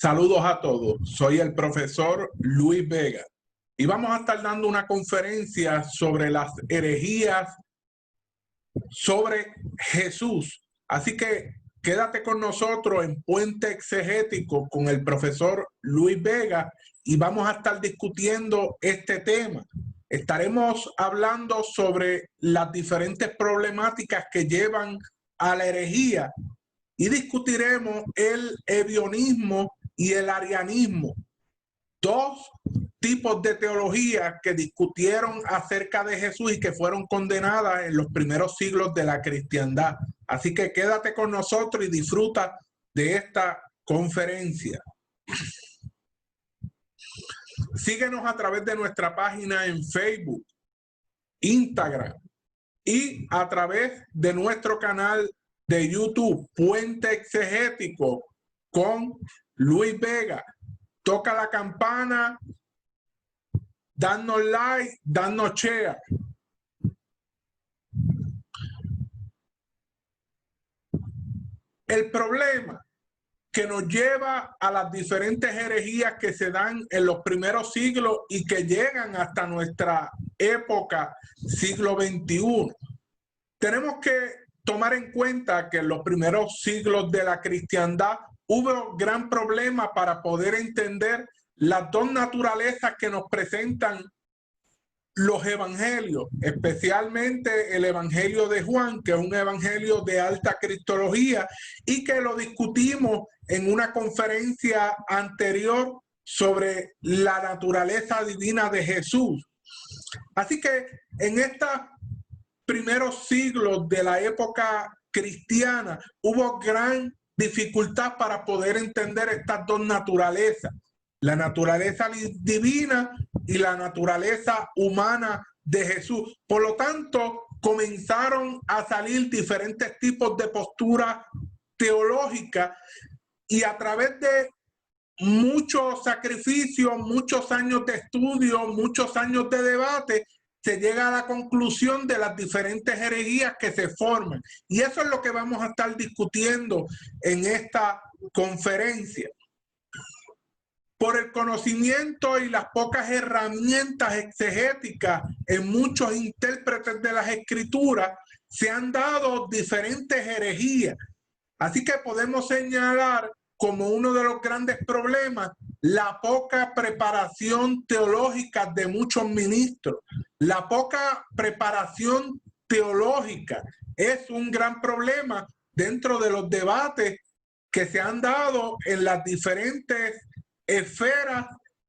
Saludos a todos, soy el profesor Luis Vega y vamos a estar dando una conferencia sobre las herejías sobre Jesús. Así que quédate con nosotros en Puente Exegético con el profesor Luis Vega y vamos a estar discutiendo este tema. Estaremos hablando sobre las diferentes problemáticas que llevan a la herejía y discutiremos el ebionismo y el arianismo, dos tipos de teología que discutieron acerca de Jesús y que fueron condenadas en los primeros siglos de la cristiandad. Así que quédate con nosotros y disfruta de esta conferencia. Síguenos a través de nuestra página en Facebook, Instagram y a través de nuestro canal de YouTube, Puente Exegético con Luis Vega. Toca la campana, danos like, danos share. El problema que nos lleva a las diferentes herejías que se dan en los primeros siglos y que llegan hasta nuestra época, siglo XXI. Tenemos que tomar en cuenta que en los primeros siglos de la cristiandad hubo gran problema para poder entender las dos naturalezas que nos presentan los evangelios, especialmente el evangelio de Juan, que es un evangelio de alta cristología y que lo discutimos en una conferencia anterior sobre la naturaleza divina de Jesús. Así que en estos primeros siglos de la época cristiana hubo gran dificultad para poder entender estas dos naturalezas, la naturaleza divina y la naturaleza humana de Jesús. Por lo tanto, comenzaron a salir diferentes tipos de posturas teológicas y a través de muchos sacrificios, muchos años de estudio, muchos años de debate, se llega a la conclusión de las diferentes herejías que se forman. Y eso es lo que vamos a estar discutiendo en esta conferencia. Por el conocimiento y las pocas herramientas exegéticas en muchos intérpretes de las escrituras, se han dado diferentes herejías. Así que podemos señalar como uno de los grandes problemas la poca preparación teológica de muchos ministros. La poca preparación teológica es un gran problema dentro de los debates que se han dado en las diferentes esferas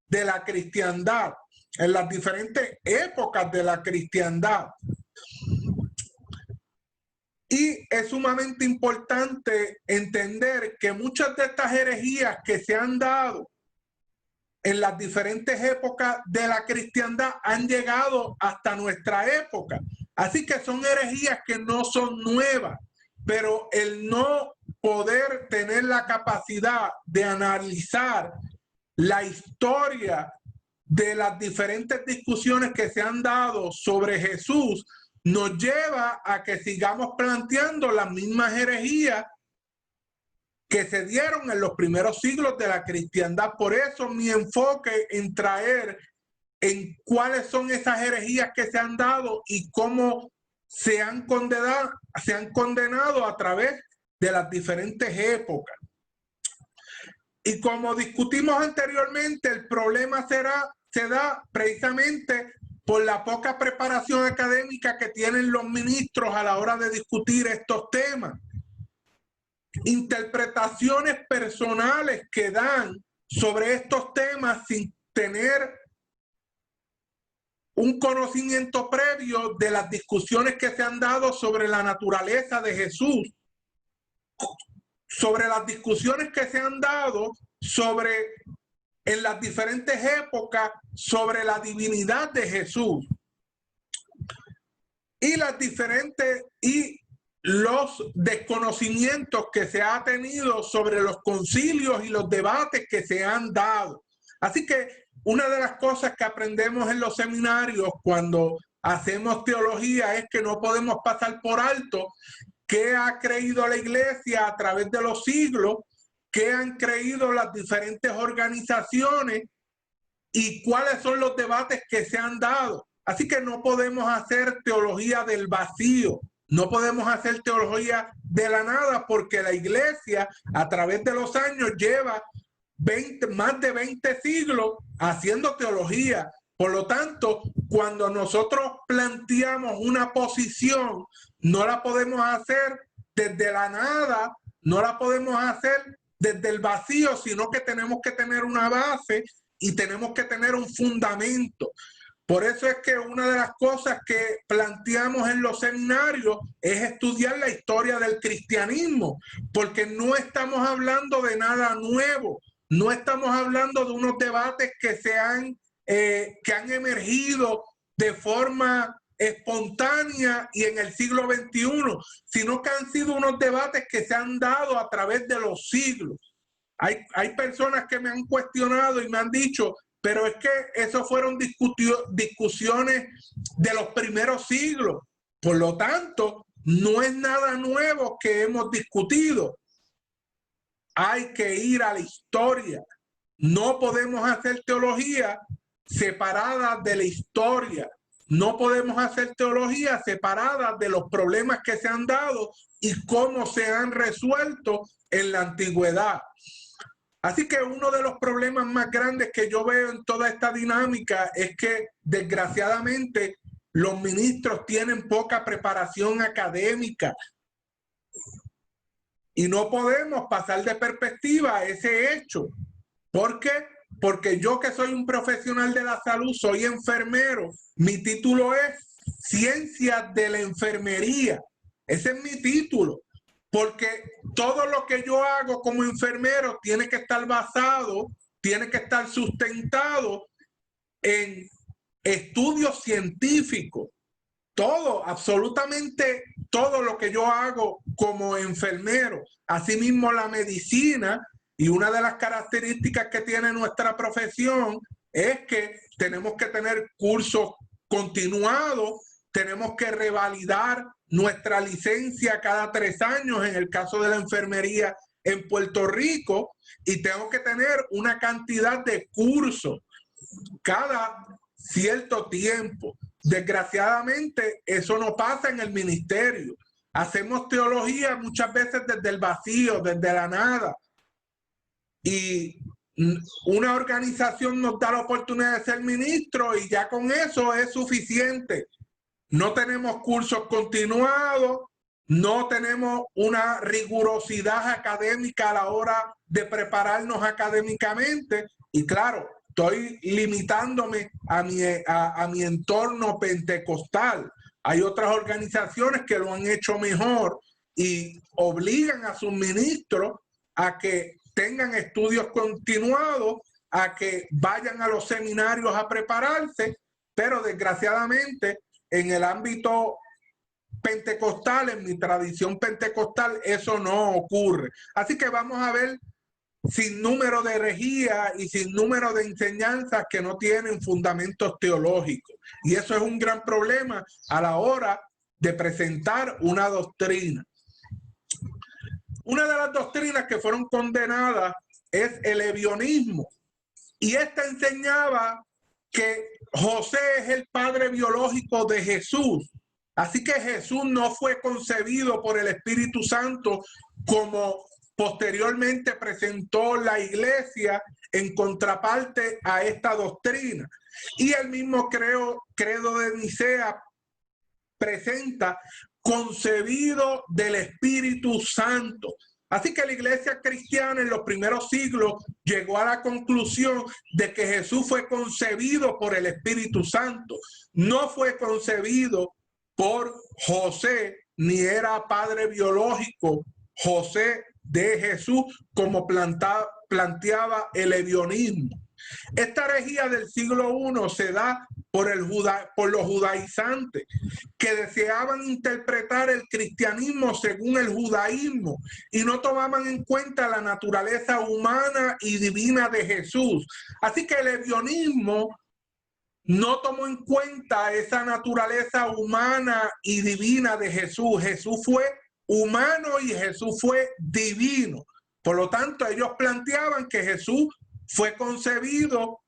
de la cristiandad, en las diferentes épocas de la cristiandad. Y es sumamente importante entender que muchas de estas herejías que se han dado en las diferentes épocas de la cristiandad han llegado hasta nuestra época. Así que son herejías que no son nuevas, pero el no poder tener la capacidad de analizar la historia de las diferentes discusiones que se han dado sobre Jesús nos lleva a que sigamos planteando las mismas herejías que se dieron en los primeros siglos de la cristiandad. Por eso mi enfoque en traer en cuáles son esas herejías que se han dado y cómo se han condenado a través de las diferentes épocas. Y como discutimos anteriormente, el problema se da precisamente por la poca preparación académica que tienen los ministros a la hora de discutir estos temas. Interpretaciones personales que dan sobre estos temas sin tener un conocimiento previo de las discusiones que se han dado sobre la naturaleza de Jesús, sobre las discusiones que se han dado en las diferentes épocas sobre la divinidad de Jesús y los desconocimientos que se ha tenido sobre los concilios y los debates que se han dado. Así que una de las cosas que aprendemos en los seminarios cuando hacemos teología es que no podemos pasar por alto qué ha creído la iglesia a través de los siglos qué han creído las diferentes organizaciones y cuáles son los debates que se han dado. Así que no podemos hacer teología del vacío, no podemos hacer teología de la nada, porque la iglesia a través de los años lleva más de 20 siglos haciendo teología. Por lo tanto, cuando nosotros planteamos una posición, no la podemos hacer desde la nada, no la podemos hacer desde el vacío, sino que tenemos que tener una base y tenemos que tener un fundamento. Por eso es que una de las cosas que planteamos en los seminarios es estudiar la historia del cristianismo, porque no estamos hablando de nada nuevo, no estamos hablando de unos debates que han emergido de forma espontánea y en el siglo XXI, sino que han sido unos debates que se han dado a través de los siglos. Hay personas que me han cuestionado y me han dicho, pero es que eso fueron discusiones de los primeros siglos. Por lo tanto, no es nada nuevo que hemos discutido. Hay que ir a la historia. No podemos hacer teología separada de la historia. No podemos hacer teología separada de los problemas que se han dado y cómo se han resuelto en la antigüedad. Así que uno de los problemas más grandes que yo veo en toda esta dinámica es que desgraciadamente los ministros tienen poca preparación académica y no podemos pasar de perspectiva ese hecho. ¿Por qué? Porque yo, que soy un profesional de la salud, soy enfermero, mi título es Ciencias de la Enfermería. Ese es mi título. Porque todo lo que yo hago como enfermero tiene que estar basado, tiene que estar sustentado en estudios científicos. Todo, absolutamente todo lo que yo hago como enfermero. Asimismo, la medicina, y una de las características que tiene nuestra profesión es que tenemos que tener cursos continuados, tenemos que revalidar nuestra licencia cada 3 años en el caso de la enfermería en Puerto Rico, y tengo que tener una cantidad de cursos cada cierto tiempo. Desgraciadamente eso no pasa en el ministerio. Hacemos teología muchas veces desde el vacío, desde la nada, y una organización nos da la oportunidad de ser ministro y ya con eso es suficiente. No tenemos cursos continuados, no tenemos una rigurosidad académica a la hora de prepararnos académicamente, y claro, estoy limitándome a mi entorno pentecostal. Hay otras organizaciones que lo han hecho mejor y obligan a sus ministros a que tengan estudios continuados, a que vayan a los seminarios a prepararse, pero desgraciadamente en el ámbito pentecostal, en mi tradición pentecostal, eso no ocurre. Así que vamos a ver sin número de herejías y sin número de enseñanzas que no tienen fundamentos teológicos. Y eso es un gran problema a la hora de presentar una doctrina. Una de las doctrinas que fueron condenadas es el ebionismo. Y esta enseñaba que José es el padre biológico de Jesús. Así que Jesús no fue concebido por el Espíritu Santo como posteriormente presentó la iglesia en contraparte a esta doctrina. Y el mismo credo de Nicea presenta concebido del Espíritu Santo. Así que la iglesia cristiana en los primeros siglos llegó a la conclusión de que Jesús fue concebido por el Espíritu Santo. No fue concebido por José, ni era padre biológico José de Jesús, como planteaba el ebionismo. Esta herejía del siglo I se da por los judaizantes, que deseaban interpretar el cristianismo según el judaísmo y no tomaban en cuenta la naturaleza humana y divina de Jesús. Así que el ebionismo no tomó en cuenta esa naturaleza humana y divina de Jesús. Jesús fue humano y Jesús fue divino. Por lo tanto, ellos planteaban que Jesús fue concebido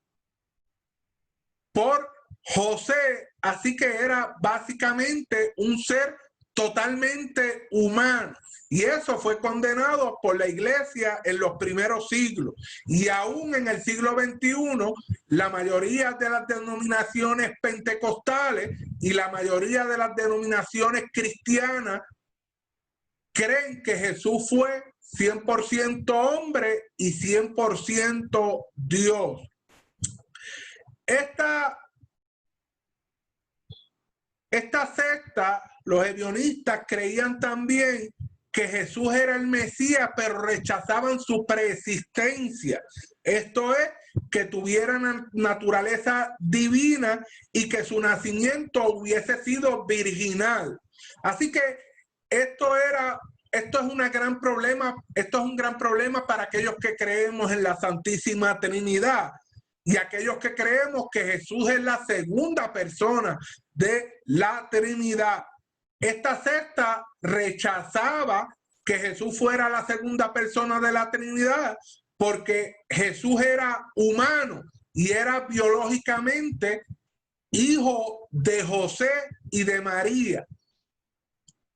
por José, así que era básicamente un ser totalmente humano. Y eso fue condenado por la iglesia en los primeros siglos. Y aún en el siglo XXI, la mayoría de las denominaciones pentecostales y la mayoría de las denominaciones cristianas creen que Jesús fue 100% hombre y 100% Dios. Esta secta, los hedionistas, creían también que Jesús era el Mesías, pero rechazaban su preexistencia. Esto es, que tuviera naturaleza divina y que su nacimiento hubiese sido virginal. Así que esto es un gran problema para aquellos que creemos en la Santísima Trinidad y aquellos que creemos que Jesús es la segunda persona de la Trinidad. Esta secta rechazaba que Jesús fuera la segunda persona de la Trinidad porque Jesús era humano y era biológicamente hijo de José y de María,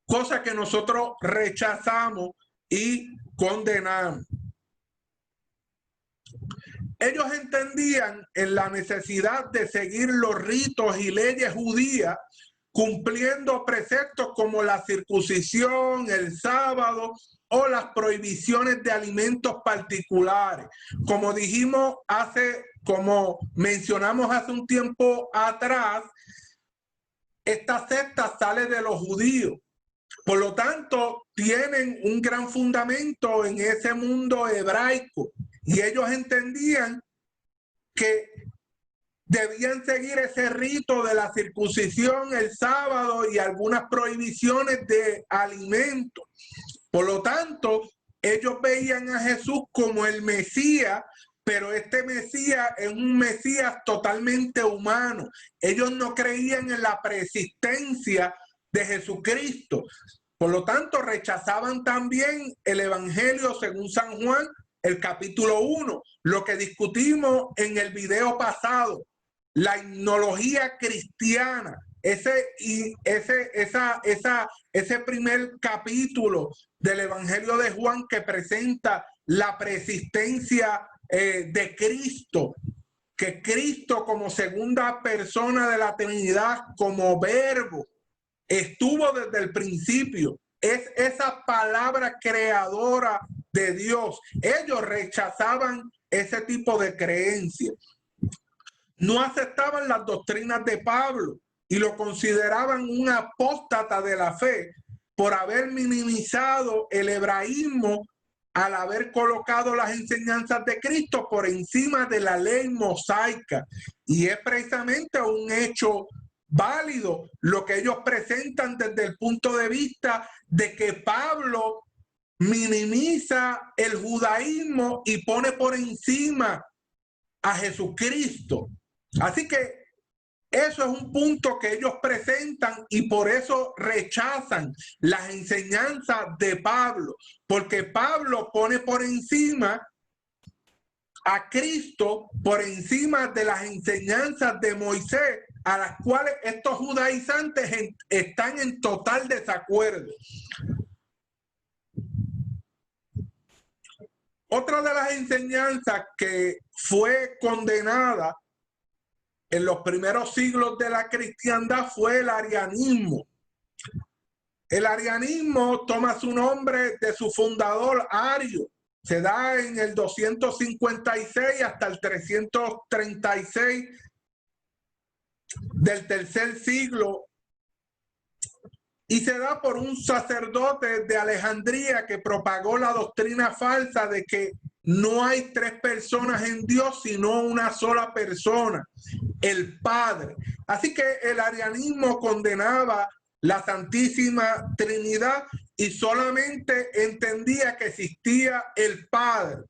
cosa que nosotros rechazamos y condenamos. Ellos entendían en la necesidad de seguir los ritos y leyes judías, cumpliendo preceptos como la circuncisión, el sábado o las prohibiciones de alimentos particulares. Como mencionamos hace un tiempo atrás, esta secta sale de los judíos. Por lo tanto, tienen un gran fundamento en ese mundo hebraico y ellos entendían que debían seguir ese rito de la circuncisión, el sábado y algunas prohibiciones de alimentos. Por lo tanto, ellos veían a Jesús como el Mesías, pero este Mesías es un Mesías totalmente humano. Ellos no creían en la preexistencia de Jesucristo. Por lo tanto, rechazaban también el Evangelio según San Juan, el capítulo 1, lo que discutimos en el video pasado, la gnología cristiana, ese primer capítulo del Evangelio de Juan que presenta la preexistencia de Cristo, que Cristo como segunda persona de la Trinidad, como verbo, estuvo desde el principio. Es esa palabra creadora de Dios. Ellos rechazaban ese tipo de creencias. No aceptaban las doctrinas de Pablo y lo consideraban un apóstata de la fe por haber minimizado el hebraísmo al haber colocado las enseñanzas de Cristo por encima de la ley mosaica. Y es precisamente un hecho válido lo que ellos presentan desde el punto de vista de que Pablo minimiza el judaísmo y pone por encima a Jesucristo. Así que eso es un punto que ellos presentan y por eso rechazan las enseñanzas de Pablo, porque Pablo pone por encima a Cristo, por encima de las enseñanzas de Moisés, a las cuales estos judaizantes están en total desacuerdo. Otra de las enseñanzas que fue condenada en los primeros siglos de la cristiandad fue el arianismo. El arianismo toma su nombre de su fundador Ario. Se da en el 256 hasta el 336 del tercer siglo y se da por un sacerdote de Alejandría que propagó la doctrina falsa de que no hay tres personas en Dios, sino una sola persona, el Padre. Así que el arianismo condenaba la Santísima Trinidad y solamente entendía que existía el Padre.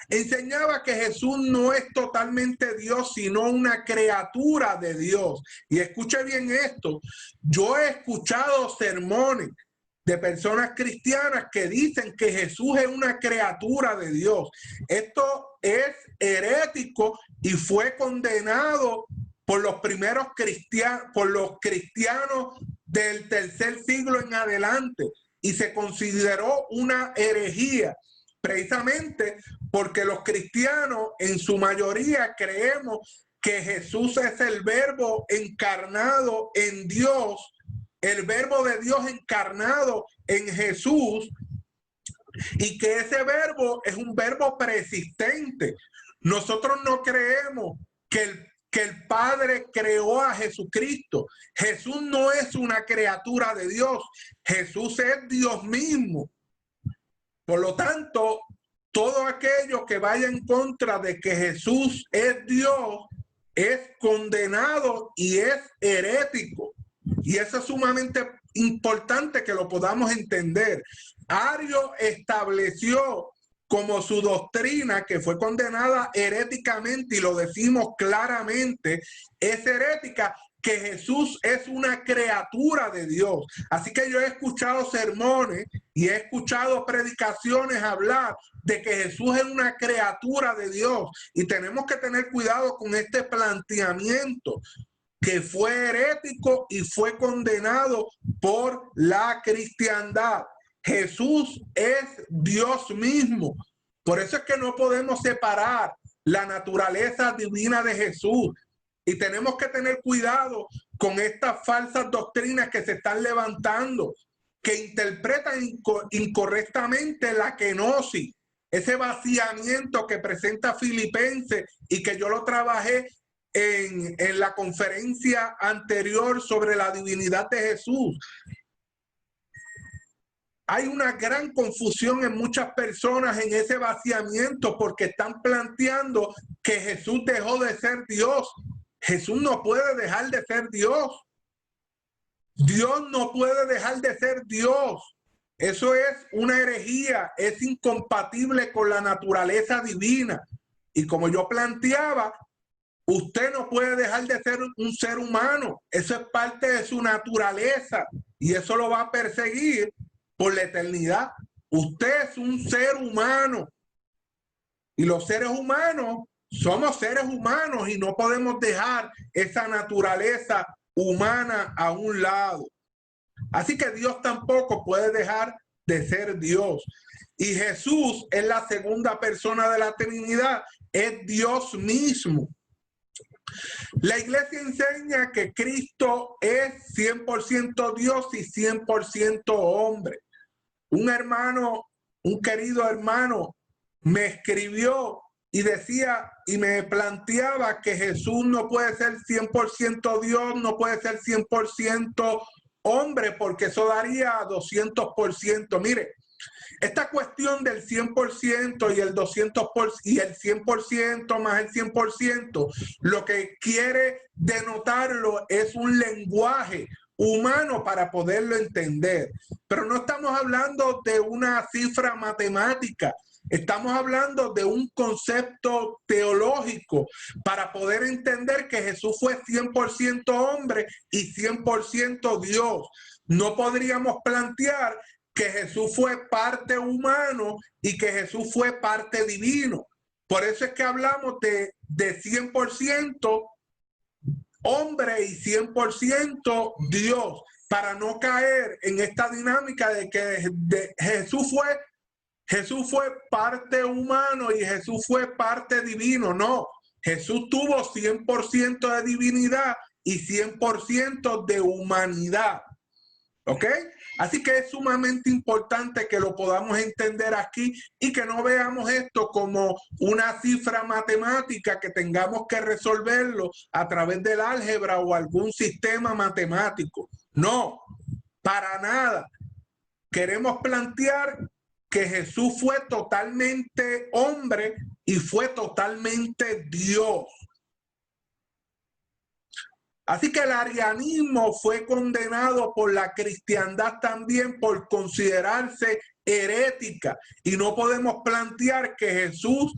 Enseñaba que Jesús no es totalmente Dios, sino una criatura de Dios. Y escuche bien esto, yo he escuchado sermones de personas cristianas que dicen que Jesús es una criatura de Dios. Esto es herético y fue condenado por los primeros cristianos, por los cristianos del tercer siglo en adelante, y se consideró una herejía, precisamente porque los cristianos en su mayoría creemos que Jesús es el Verbo encarnado en Dios, el Verbo de Dios encarnado en Jesús, y que ese verbo es un verbo persistente. Nosotros no creemos que el Padre creó a Jesucristo. Jesús no es una criatura de Dios. Jesús es Dios mismo. Por lo tanto, todo aquello que vaya en contra de que Jesús es Dios es condenado y es herético. Y eso es sumamente importante que lo podamos entender. Ario estableció como su doctrina, que fue condenada heréticamente, y lo decimos claramente, es herética, que Jesús es una criatura de Dios. Así que yo he escuchado sermones y he escuchado predicaciones hablar de que Jesús es una criatura de Dios, y tenemos que tener cuidado con este planteamiento, que fue herético y fue condenado por la cristiandad. Jesús es Dios mismo. Por eso es que no podemos separar la naturaleza divina de Jesús. Y tenemos que tener cuidado con estas falsas doctrinas que se están levantando, que interpretan incorrectamente la kenosis, ese vaciamiento que presenta Filipenses, y que yo lo trabajé en la conferencia anterior sobre la divinidad de Jesús. Hay una gran confusión en muchas personas en ese vaciamiento, porque están planteando que Jesús dejó de ser Dios. Jesús no puede dejar de ser Dios. Dios no puede dejar de ser Dios. Eso es una herejía, es incompatible con la naturaleza divina. Y como yo planteaba, usted no puede dejar de ser un ser humano. Eso es parte de su naturaleza, y eso lo va a perseguir por la eternidad. Usted es un ser humano, y los seres humanos somos seres humanos, y no podemos dejar esa naturaleza humana a un lado. Así que Dios tampoco puede dejar de ser Dios. Y Jesús es la segunda persona de la Trinidad, es Dios mismo. La iglesia enseña que Cristo es 100% Dios y 100% hombre. Un hermano, un querido hermano, me escribió y decía y me planteaba que Jesús no puede ser 100% Dios, no puede ser 100% hombre, porque eso daría 200%. Mire, esta cuestión del 100% y el 200% y el 100% más el 100%, lo que quiere denotarlo es un lenguaje humano para poderlo entender. Pero no estamos hablando de una cifra matemática, estamos hablando de un concepto teológico para poder entender que Jesús fue 100% hombre y 100% Dios. No podríamos plantear que Jesús fue parte humano y que Jesús fue parte divino. Por eso es que hablamos de 100% hombre y 100% Dios, para no caer en esta dinámica de que Jesús fue parte humano y Jesús fue parte divino. No, Jesús tuvo 100% de divinidad y 100% de humanidad. ¿Ok? Así que es sumamente importante que lo podamos entender aquí, y que no veamos esto como una cifra matemática que tengamos que resolverlo a través del álgebra o algún sistema matemático. No, para nada. Queremos plantear que Jesús fue totalmente hombre y fue totalmente Dios. Así que el arianismo fue condenado por la cristiandad también por considerarse herética, y no podemos plantear que Jesús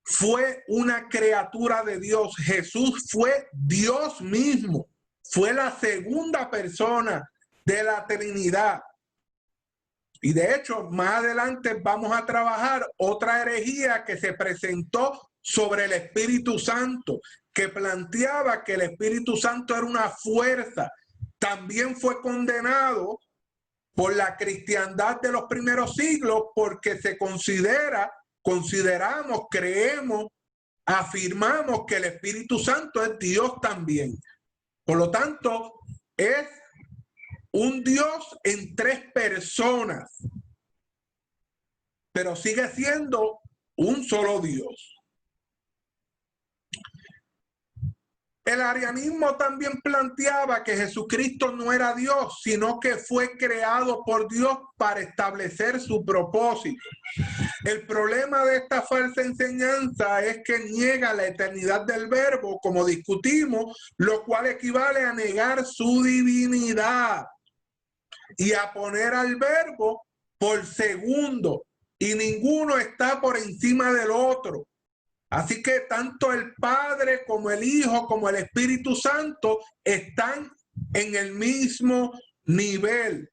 fue una criatura de Dios. Jesús fue Dios mismo, fue la segunda persona de la Trinidad. Y de hecho, más adelante vamos a trabajar otra herejía que se presentó sobre el Espíritu Santo, que planteaba que el Espíritu Santo era una fuerza. También fue condenado por la cristiandad de los primeros siglos porque se consideramos, creemos, afirmamos que el Espíritu Santo es Dios también. Por lo tanto, es un Dios en tres personas, pero sigue siendo un solo Dios. El arianismo también planteaba que Jesucristo no era Dios, sino que fue creado por Dios para establecer su propósito. El problema de esta falsa enseñanza es que niega la eternidad del Verbo, como discutimos, lo cual equivale a negar su divinidad y a poner al Verbo por segundo, y ninguno está por encima del otro. Así que tanto el Padre como el Hijo como el Espíritu Santo están en el mismo nivel.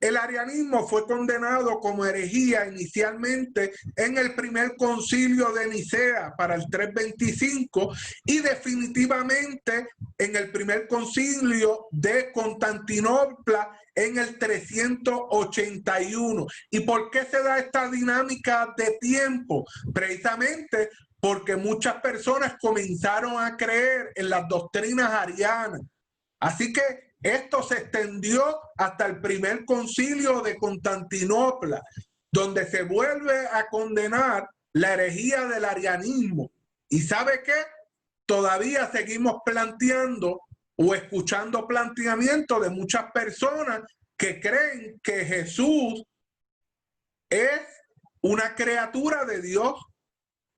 El arianismo fue condenado como herejía inicialmente en el primer concilio de Nicea para el 325 y definitivamente en el primer concilio de Constantinopla en el 381. ¿Y por qué se da esta dinámica de tiempo? Precisamente porque muchas personas comenzaron a creer en las doctrinas arianas. Así que esto se extendió hasta el primer concilio de Constantinopla, donde se vuelve a condenar la herejía del arianismo. ¿Y sabe qué? Todavía seguimos planteando o escuchando planteamientos de muchas personas que creen que Jesús es una criatura de Dios,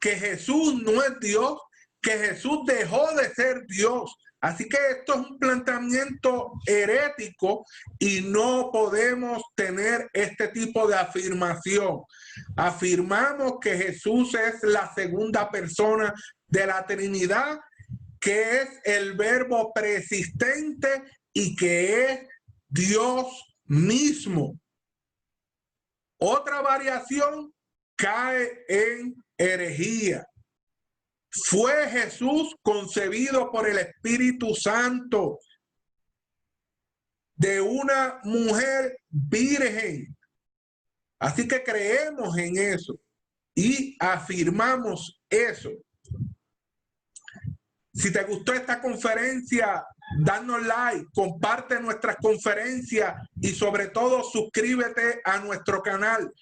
que Jesús no es Dios, que Jesús dejó de ser Dios. Así que esto es un planteamiento herético y no podemos tener este tipo de afirmación. Afirmamos que Jesús es la segunda persona de la Trinidad, que es el Verbo preexistente y que es Dios mismo. Otra variación cae en herejía. Fue Jesús concebido por el Espíritu Santo de una mujer virgen. Así que creemos en eso y afirmamos eso. Si te gustó esta conferencia, danos like, comparte nuestras conferencias y sobre todo suscríbete a nuestro canal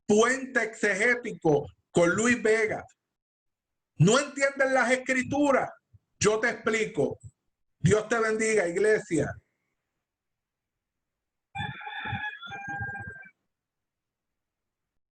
Puente Exegético con Luis Vega. ¿No entienden las escrituras? Yo te explico. Dios te bendiga, iglesia.